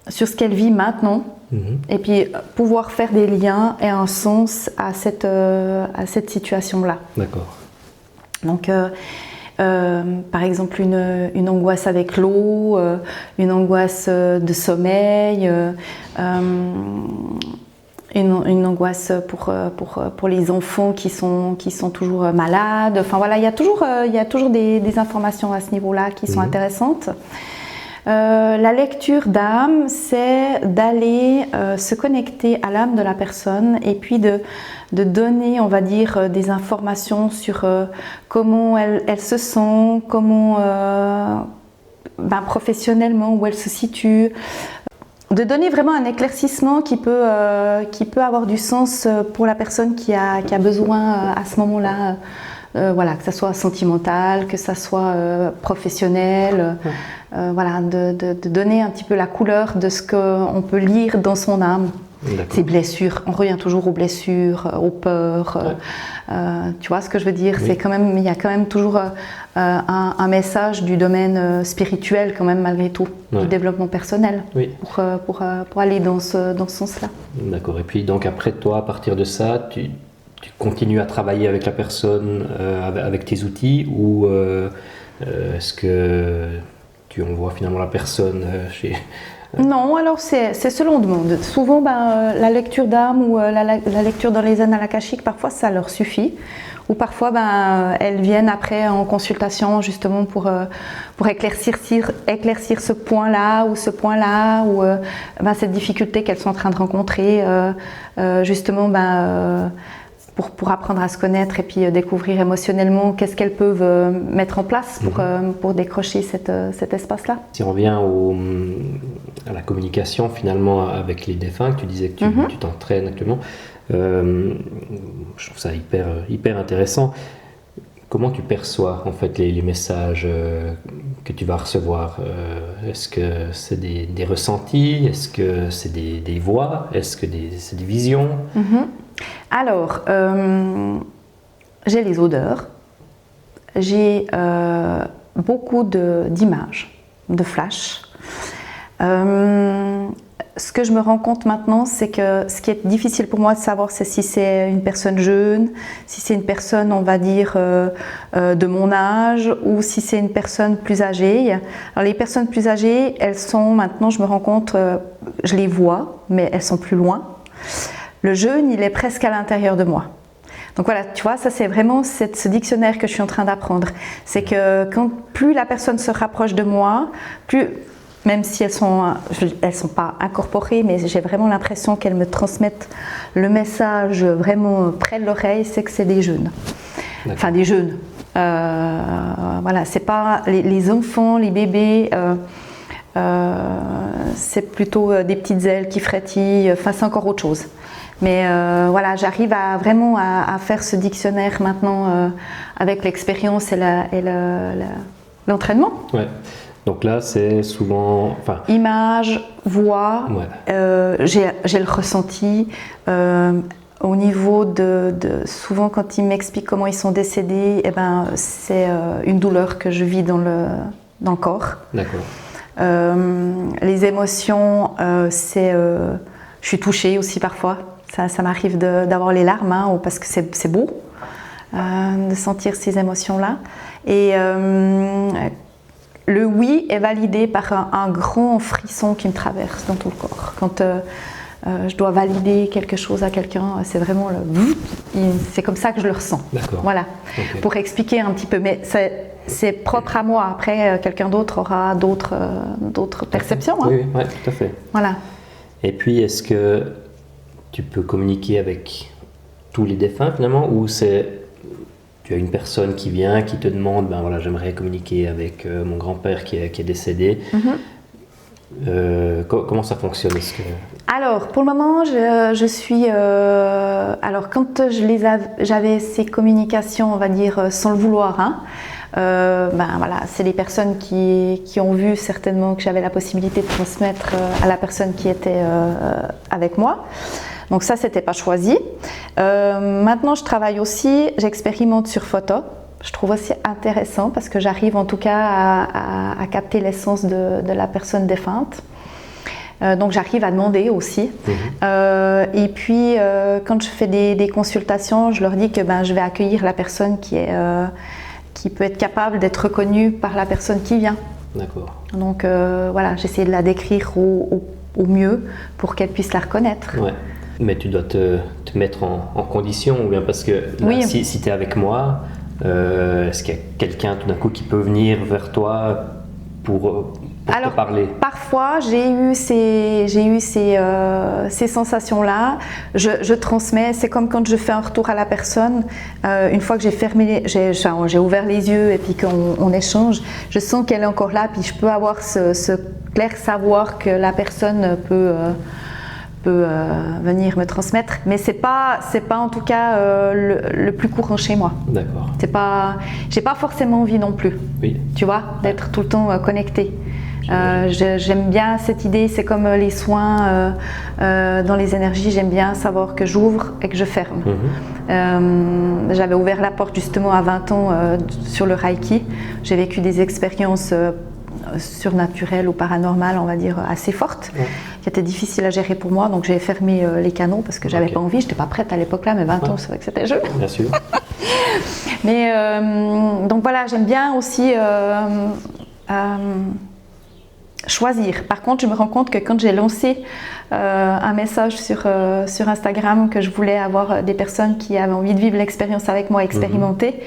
sur ce qu'elle vit maintenant, et puis pouvoir faire des liens et un sens à cette situation-là.
D'accord. Donc,
par exemple, une angoisse avec l'eau, une angoisse de sommeil, une angoisse pour les enfants qui sont toujours malades. Enfin voilà, il y a toujours des informations à ce niveau-là qui sont intéressantes. La lecture d'âme, c'est d'aller se connecter à l'âme de la personne et puis de donner, on va dire, des informations sur comment elle se sent, comment professionnellement, où elle se situe. De donner vraiment un éclaircissement qui peut avoir du sens pour la personne qui a besoin à ce moment-là. Voilà, que ça soit sentimental, que ça soit professionnel, voilà, de donner un petit peu la couleur de ce qu'on peut lire dans son âme. Ces blessures, on revient toujours aux blessures, aux peurs, tu vois ce que je veux dire? Oui. Il y a quand même toujours un message du domaine spirituel quand même malgré tout, du développement personnel, pour aller dans ce sens-là.
D'accord, et puis donc après toi, à partir de ça, tu continues à travailler avec la personne, avec tes outils, ou est-ce que tu envoies finalement la personne chez...
Non, alors c'est selon demande. Souvent, la lecture d'âme ou la lecture dans les annales akashiques, parfois ça leur suffit. Ou parfois, elles viennent après en consultation justement pour éclaircir ce point-là ou ce point-là, ou cette difficulté qu'elles sont en train de rencontrer, justement pour apprendre à se connaître et puis découvrir émotionnellement qu'est-ce qu'elles peuvent mettre en place pour décrocher cet espace-là.
Si on revient à la communication finalement avec les défunts, que tu disais que tu t'entraînes actuellement, je trouve ça hyper intéressant. Comment tu perçois en fait les messages que tu vas recevoir? Est-ce que c'est des ressentis? Est-ce que c'est des voix? Est-ce que c'est des visions?
Alors, j'ai les odeurs, j'ai beaucoup d'images, de flash. Ce que je me rends compte maintenant, c'est que ce qui est difficile pour moi de savoir, c'est si c'est une personne jeune, si c'est une personne, on va dire, de mon âge, ou si c'est une personne plus âgée. Alors les personnes plus âgées, elles sont maintenant, je me rends compte, je les vois, mais elles sont plus loin. Le jeune, il est presque à l'intérieur de moi. Donc voilà, tu vois, ça c'est vraiment ce dictionnaire que je suis en train d'apprendre. C'est que plus la personne se rapproche de moi, plus... Même si elles sont pas incorporées, mais j'ai vraiment l'impression qu'elles me transmettent le message vraiment près de l'oreille, c'est que c'est des jeunes.
D'accord.
Enfin des jeunes. Voilà, c'est pas les enfants, les bébés, c'est plutôt des petites ailes qui frétillent, enfin c'est encore autre chose. Mais voilà, j'arrive vraiment à faire ce dictionnaire maintenant avec l'expérience et l'entraînement.
Ouais. Donc là, c'est souvent...
Image, voix, ouais. J'ai le ressenti. Au niveau souvent quand ils m'expliquent comment ils sont décédés, eh ben, c'est une douleur que je vis dans le corps.
D'accord.
Les émotions, je suis touchée aussi parfois. Ça m'arrive d'avoir les larmes, hein, parce que c'est beau de sentir ces émotions-là. Et le oui est validé par un grand frisson qui me traverse dans tout le corps. Quand je dois valider quelque chose à quelqu'un, c'est vraiment c'est comme ça que je le ressens.
D'accord.
Voilà. Okay. Pour expliquer un petit peu, mais c'est propre à moi. Après, quelqu'un d'autre aura d'autres perceptions. Hein.
Oui, tout à fait.
Voilà.
Et puis, est-ce que tu peux communiquer avec tous les défunts finalement, ou tu as une personne qui vient, qui te demande, ben voilà, j'aimerais communiquer avec mon grand-père qui est décédé. Mm-hmm. Comment ça fonctionne?
Alors, pour le moment, je suis... alors, quand j'avais ces communications, on va dire, sans le vouloir, hein, ben voilà, c'est les personnes qui ont vu certainement que j'avais la possibilité de transmettre à la personne qui était avec moi. Donc ça, c'était pas choisi. Maintenant, je travaille aussi, j'expérimente sur photo. Je trouve aussi intéressant parce que j'arrive en tout cas à capter l'essence de la personne défunte. Donc j'arrive à demander aussi. Mmh. Et puis, quand je fais des consultations, je leur dis que je vais accueillir la personne qui peut être capable d'être reconnue par la personne qui vient.
D'accord.
Donc voilà, j'essaie de la décrire au mieux pour qu'elle puisse la reconnaître.
Ouais. Mais tu dois te mettre en condition, ou bien parce que là,
oui.
si tu es avec moi, est-ce qu'il y a quelqu'un tout d'un coup qui peut venir vers toi pour te parler?
Parfois, j'ai eu ces sensations-là. Je transmets. C'est comme quand je fais un retour à la personne. Une fois que j'ai ouvert les yeux et puis qu'on échange, je sens qu'elle est encore là. Puis je peux avoir ce clair savoir que la personne peut venir me transmettre, mais c'est pas en tout cas le plus courant chez moi.
D'accord.
J'ai pas forcément envie non plus.
Oui.
Tu vois, d'être tout le temps connectée. J'aime bien cette idée, c'est comme les soins dans les énergies, j'aime bien savoir que j'ouvre et que je ferme. Mm-hmm. J'avais ouvert la porte justement à 20 ans sur le Reiki. J'ai vécu des expériences surnaturelles ou paranormales, on va dire, assez fortes, qui étaient difficiles à gérer pour moi, donc j'ai fermé les canaux parce que j'avais pas envie, j'étais pas prête à l'époque là, mais 20 ans, c'est vrai que c'était jeune.
Bien sûr.
Mais donc voilà, j'aime bien aussi choisir. Par contre, je me rends compte que quand j'ai lancé un message sur Instagram que je voulais avoir des personnes qui avaient envie de vivre l'expérience avec moi, expérimenter,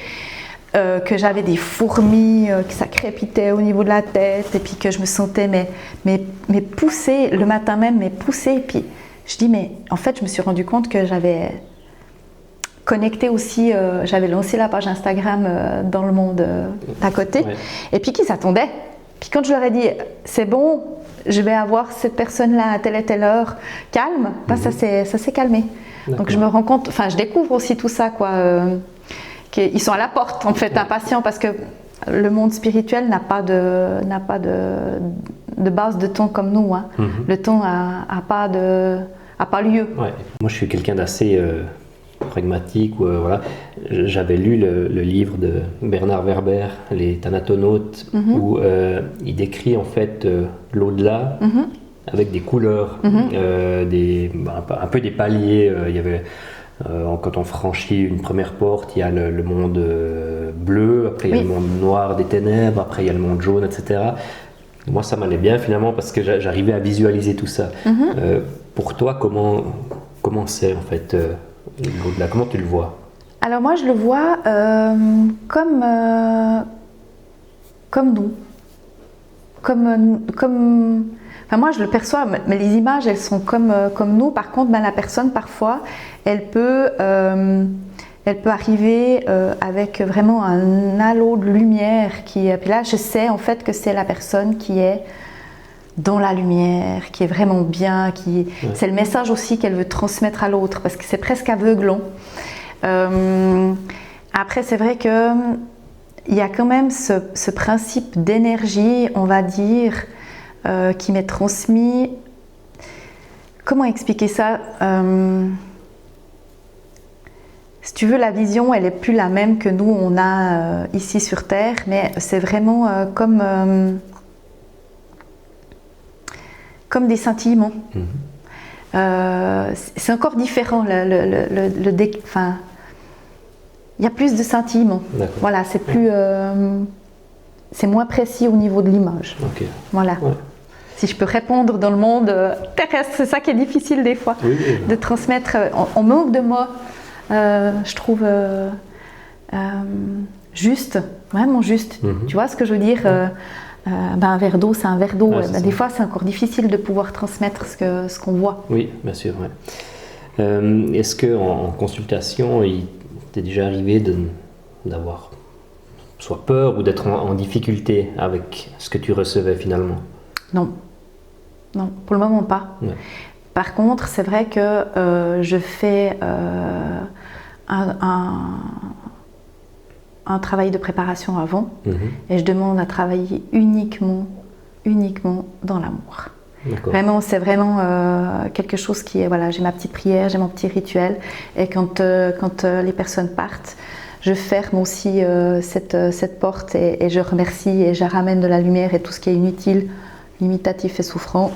que j'avais des fourmis, que ça crépitait au niveau de la tête, et puis que je me sentais mais poussée, le matin même, mais poussée. Et puis je dis, mais en fait, je me suis rendu compte que j'avais connecté aussi, j'avais lancé la page Instagram dans le monde à côté, et puis qu'ils attendaient. Puis quand je leur ai dit, c'est bon, je vais avoir cette personne-là à telle et telle heure, calme, ça s'est calmé. D'accord. Donc je me rends compte, enfin je découvre aussi tout ça, quoi. Ils sont à la porte en fait, impatients, parce que le monde spirituel n'a pas de base de temps comme nous. Hein. Le temps n'a pas lieu.
Ouais. Moi je suis quelqu'un d'assez pragmatique. Voilà. J'avais lu le livre de Bernard Werber, Les Thanatonautes, où il décrit en fait l'au-delà avec des couleurs, un peu des paliers. Il y avait, quand on franchit une première porte, il y a le monde bleu, après il y a le monde noir des ténèbres, après il y a le monde jaune, etc. Moi, ça m'allait bien finalement parce que j'arrivais à visualiser tout ça. Pour toi, comment c'est en fait l'au-delà? Comment tu le vois?
Alors moi, je le vois comme nous. Enfin, moi, je le perçois, mais les images, elles sont comme nous. Par contre, la personne, parfois, elle peut arriver avec vraiment un halo de lumière. Puis là, je sais en fait que c'est la personne qui est dans la lumière, qui est vraiment bien, c'est le message aussi qu'elle veut transmettre à l'autre, parce que c'est presque aveuglant. Après, c'est vrai que il y a quand même ce principe d'énergie, on va dire, qui m'est transmis. Comment expliquer ça? Si tu veux, la vision, elle n'est plus la même que nous, on a ici sur Terre, mais c'est vraiment comme des scintillements. C'est encore différent. Enfin, il y a plus de scintillements. Voilà, c'est plus, c'est moins précis au niveau de l'image.
Okay.
Voilà. Ouais. Si je peux répondre dans le monde terrestre, c'est ça qui est difficile des fois, de transmettre. On manque de mots, je trouve juste, vraiment juste. Tu vois ce que je veux dire? Un verre d'eau, c'est un verre d'eau. Des fois, c'est encore difficile de pouvoir transmettre ce qu'on voit.
Oui, bien sûr. Ouais. Est-ce qu'en consultation, il t'est déjà arrivé d'avoir soit peur ou d'être en difficulté avec ce que tu recevais finalement?
Non, pour le moment pas. Ouais. Par contre, c'est vrai que je fais un travail de préparation avant et je demande à travailler uniquement dans l'amour. Vraiment, c'est vraiment quelque chose qui est, voilà, j'ai ma petite prière, j'ai mon petit rituel, et quand les personnes partent, je ferme aussi cette porte et je remercie et je ramène de la lumière, et tout ce qui est inutile, limitatif et souffrant,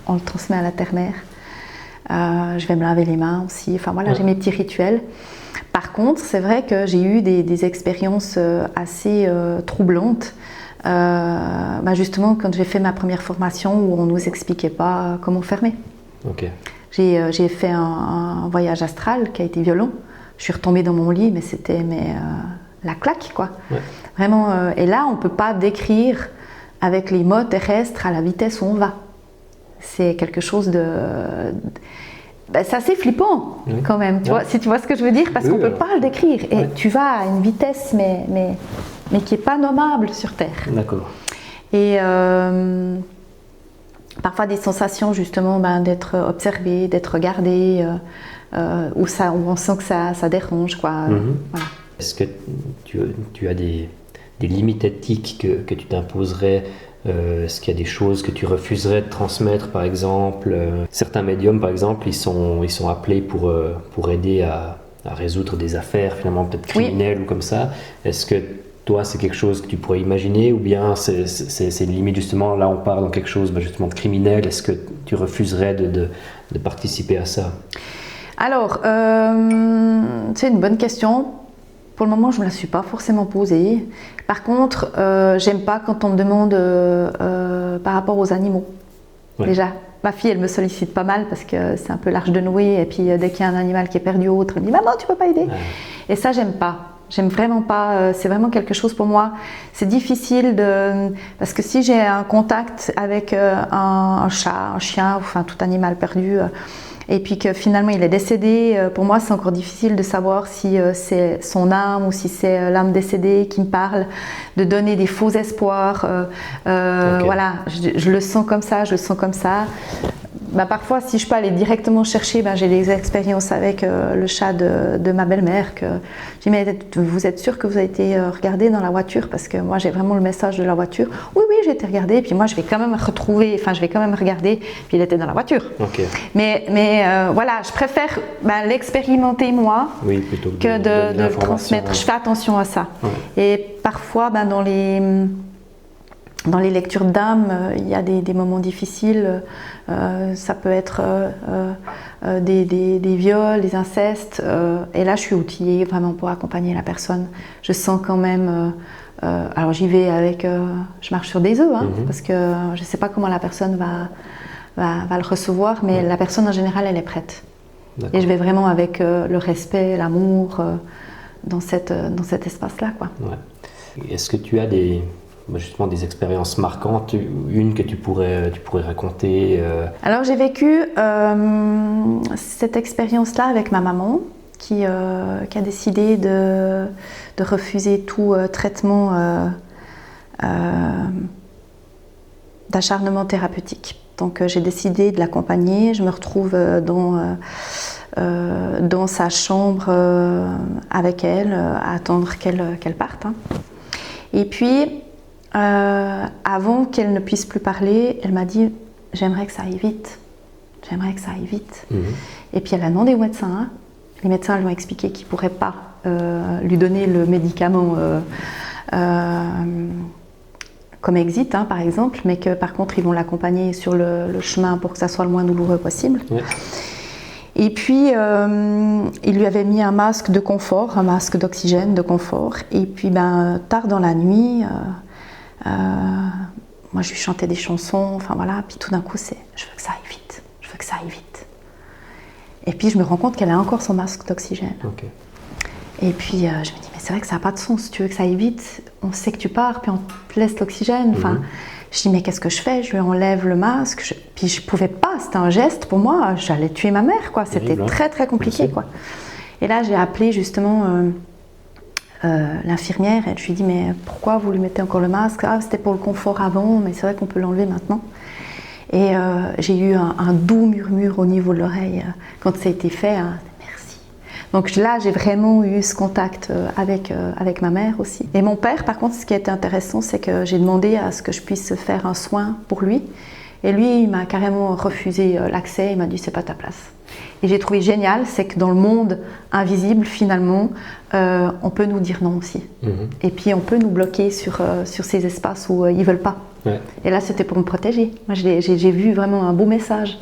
on le transmet à la terre-mère. Je vais me laver les mains aussi, enfin voilà, j'ai mes petits rituels. Par contre, c'est vrai que j'ai eu des expériences assez troublantes. Justement, quand j'ai fait ma première formation où on ne nous expliquait pas comment fermer. J'ai fait un voyage astral qui a été violent. Je suis retombée dans mon lit, mais c'était la claque, quoi. Vraiment, et là, on ne peut pas décrire avec les mots terrestres à la vitesse où on va. C'est quelque chose de... c'est assez flippant quand même, tu vois, si tu vois ce que je veux dire, parce qu'on ne peut pas le décrire. Et tu vas à une vitesse, mais qui n'est pas nommable sur Terre.
D'accord.
Et parfois des sensations justement d'être observé, d'être regardé, où on sent que ça dérange, quoi. Voilà.
Est-ce que tu as des limites éthiques que tu t'imposerais? Est-ce qu'il y a des choses que tu refuserais de transmettre, par exemple? Certains médiums, par exemple, ils sont appelés pour aider à résoudre des affaires finalement peut-être criminelles ou comme ça. Est-ce que toi, c'est quelque chose que tu pourrais imaginer, ou bien c'est une limite justement, là on part dans quelque chose justement de criminel? Est-ce que tu refuserais de participer à ça?
Alors, c'est une bonne question. Pour le moment, je ne me la suis pas forcément posée. Par contre, j'aime pas quand on me demande par rapport aux animaux. Déjà, ma fille, elle me sollicite pas mal parce que c'est un peu l'arche de Noé. Et puis, dès qu'il y a un animal qui est perdu ou autre, elle me dit « Maman, tu peux pas aider ?» Et ça, j'aime pas. J'aime vraiment pas. C'est vraiment quelque chose pour moi. C'est difficile parce que si j'ai un contact avec un chat, un chien, enfin tout animal perdu, et puis que finalement il est décédé, pour moi c'est encore difficile de savoir si c'est son âme ou si c'est l'âme décédée qui me parle, de donner des faux espoirs. Voilà, je le sens comme ça, parfois, si je peux aller directement chercher, j'ai des expériences avec le chat de ma belle-mère. Je dis, mais vous êtes sûr que vous avez été regardé dans la voiture? Parce que moi, j'ai vraiment le message de la voiture. Oui, j'ai été regardé. Et puis moi, je vais quand même regarder. Puis il était dans la voiture.
Okay.
Mais voilà, je préfère l'expérimenter moi
plutôt
que de le transmettre. Je fais attention à ça.
Ouais.
Et parfois, dans les lectures d'âme, il y a des moments difficiles. Ça peut être des viols, des incestes. Et là, je suis outillée vraiment pour accompagner la personne. Je sens quand même... alors j'y vais avec... je marche sur des œufs, parce que je ne sais pas comment la personne va le recevoir, mais la personne en général, elle est prête. D'accord. Et je vais vraiment avec le respect, l'amour, dans cet espace-là, quoi.
Ouais. Est-ce que tu as justement des expériences marquantes, une que tu pourrais raconter?
Alors j'ai vécu cette expérience-là avec ma maman qui a décidé de refuser tout traitement d'acharnement thérapeutique. Donc j'ai décidé de l'accompagner. Je me retrouve dans sa chambre avec elle, à attendre qu'elle parte. Et puis, avant qu'elle ne puisse plus parler, elle m'a dit « j'aimerais que ça aille vite, j'aimerais que ça aille vite ». Et puis elle a demandé au médecin. Les médecins lui ont expliqué qu'ils ne pourraient pas lui donner le médicament comme Exit, par exemple, mais que par contre ils vont l'accompagner sur le chemin pour que ça soit le moins douloureux possible. Ouais. Et puis il lui avait mis un masque de confort, un masque d'oxygène de confort. Et puis tard dans la nuit, moi je lui chantais des chansons, enfin voilà. Puis tout d'un coup c'est je veux que ça aille vite, je veux que ça aille vite. Et puis je me rends compte qu'elle a encore son masque d'oxygène. Okay. Et puis je me dis mais c'est vrai que ça n'a pas de sens. Si tu veux que ça aille vite, on sait que tu pars, puis on te laisse l'oxygène. Enfin, je dis mais qu'est-ce que je fais? Je lui enlève le masque. Puis je pouvais pas. C'était un geste pour moi. J'allais tuer ma mère, quoi. C'était très très compliqué, quoi. Et là j'ai appelé justement l'infirmière et je lui ai dit mais pourquoi vous lui mettez encore le masque? Ah, c'était pour le confort avant, mais c'est vrai qu'on peut l'enlever maintenant. Et j'ai eu un doux murmure au niveau de l'oreille quand ça a été fait. Merci. Donc là, j'ai vraiment eu ce contact avec ma mère aussi. Et mon père, par contre, ce qui a été intéressant, c'est que j'ai demandé à ce que je puisse faire un soin pour lui. Et lui, il m'a carrément refusé l'accès. Il m'a dit c'est pas ta place. Et j'ai trouvé génial, c'est que dans le monde invisible, finalement, on peut nous dire non aussi. Et puis on peut nous bloquer sur ces espaces où ils veulent pas. Ouais. Et là, c'était pour me protéger. Moi, j'ai vu vraiment un beau message.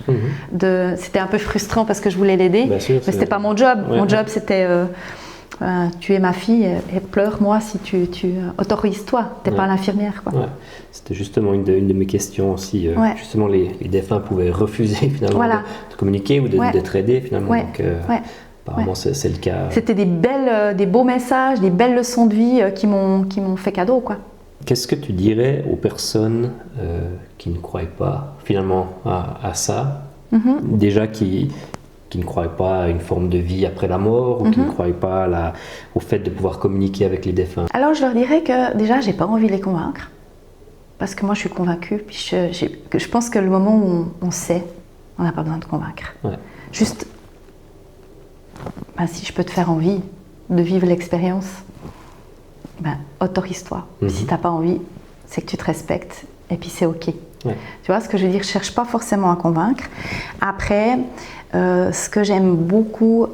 C'était un peu frustrant parce que je voulais l'aider, mais c'était pas mon job. Ouais. Mon job, c'était tu es ma fille et pleure-moi si tu autorise-toi. T'es pas l'infirmière, quoi. Ouais.
C'était justement une de mes questions aussi. Justement, les défunts pouvaient refuser finalement de communiquer ou d'être aidés finalement. Donc, apparemment, c'est le cas.
C'était des beaux messages, des belles leçons de vie qui m'ont fait cadeau, quoi.
Qu'est-ce que tu dirais aux personnes qui ne croient pas finalement à ça, déjà qui ne croient pas à une forme de vie après la mort ou qui ne croient pas au fait de pouvoir communiquer avec les défunts? Alors
je leur dirais que déjà j'ai pas envie de les convaincre parce que moi je suis convaincue, puis je pense que le moment où on sait, on n'a pas besoin de convaincre. Ouais. Juste, si je peux te faire envie de vivre l'expérience, autorise-toi. Si tu n'as pas envie, c'est que tu te respectes et puis c'est ok. Ouais. Tu vois ce que je veux dire? Je ne cherche pas forcément à convaincre. Après, ce que j'aime beaucoup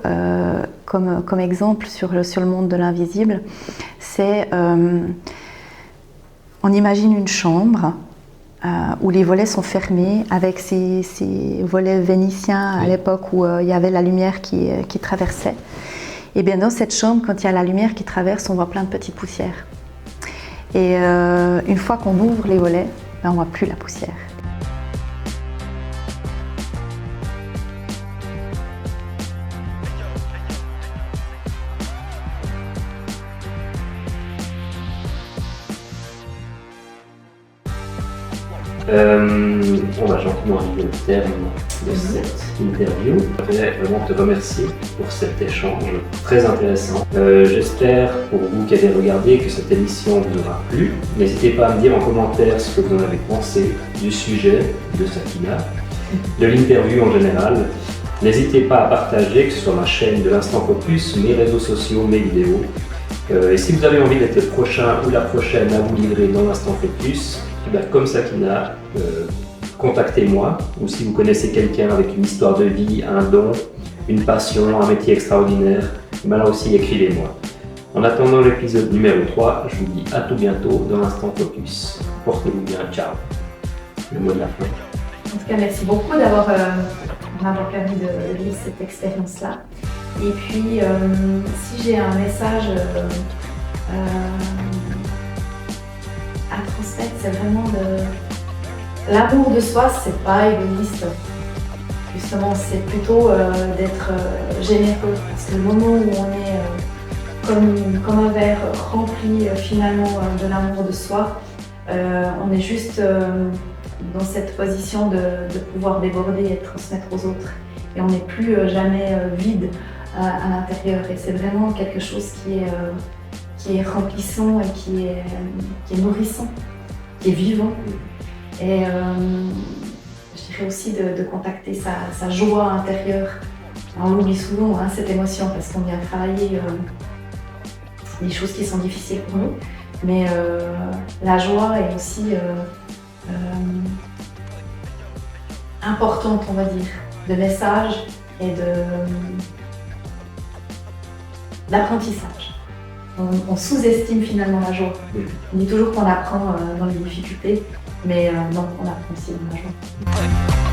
comme exemple sur le monde de l'invisible, c'est on imagine une chambre où les volets sont fermés avec ces volets vénitiens à l'époque où il y avait la lumière qui traversait. Et bien dans cette chambre, quand il y a la lumière qui traverse, on voit plein de petites poussières. Et une fois qu'on ouvre les volets, on ne voit plus la poussière.
On va gentiment arriver au terme de cette interview. Je voudrais vraiment te remercier pour cet échange très intéressant. J'espère pour vous qui avez regardé que cette émission vous aura plu. N'hésitez pas à me dire en commentaire ce que vous en avez pensé du sujet de Sakina. de l'interview en général. N'hésitez pas à partager, que ce soit ma chaîne de l'Instant Focus, mes réseaux sociaux, mes vidéos. Et si vous avez envie d'être le prochain ou la prochaine à vous livrer dans l'Instant Focus, comme Sakina, contactez-moi. Ou si vous connaissez quelqu'un avec une histoire de vie, un don, une passion, un métier extraordinaire, là aussi écrivez-moi. En attendant l'épisode numéro 3, je vous dis à tout bientôt dans l'Instant Focus. Portez-vous bien, ciao. Le mot de la fin.
En tout cas, merci beaucoup d'avoir m'avoir permis de vivre cette expérience-là. Et puis, si j'ai un message à transmettre, c'est vraiment l'amour de soi, c'est pas égoïste. Justement, c'est plutôt d'être généreux. Parce que le moment où on est comme un verre rempli finalement de l'amour de soi, on est juste dans cette position de pouvoir déborder et de transmettre aux autres. Et on n'est plus jamais vide à l'intérieur. Et c'est vraiment quelque chose qui est remplissant et qui est nourrissant, qui est vivant. Et je dirais aussi de contacter sa joie intérieure. On l'oublie souvent, cette émotion, parce qu'on vient travailler des choses qui sont difficiles pour nous. Mais la joie est aussi importante, on va dire, de message et d'apprentissage. On sous-estime finalement la joie. On dit toujours qu'on apprend dans les difficultés, mais non, on apprend aussi dans la joie.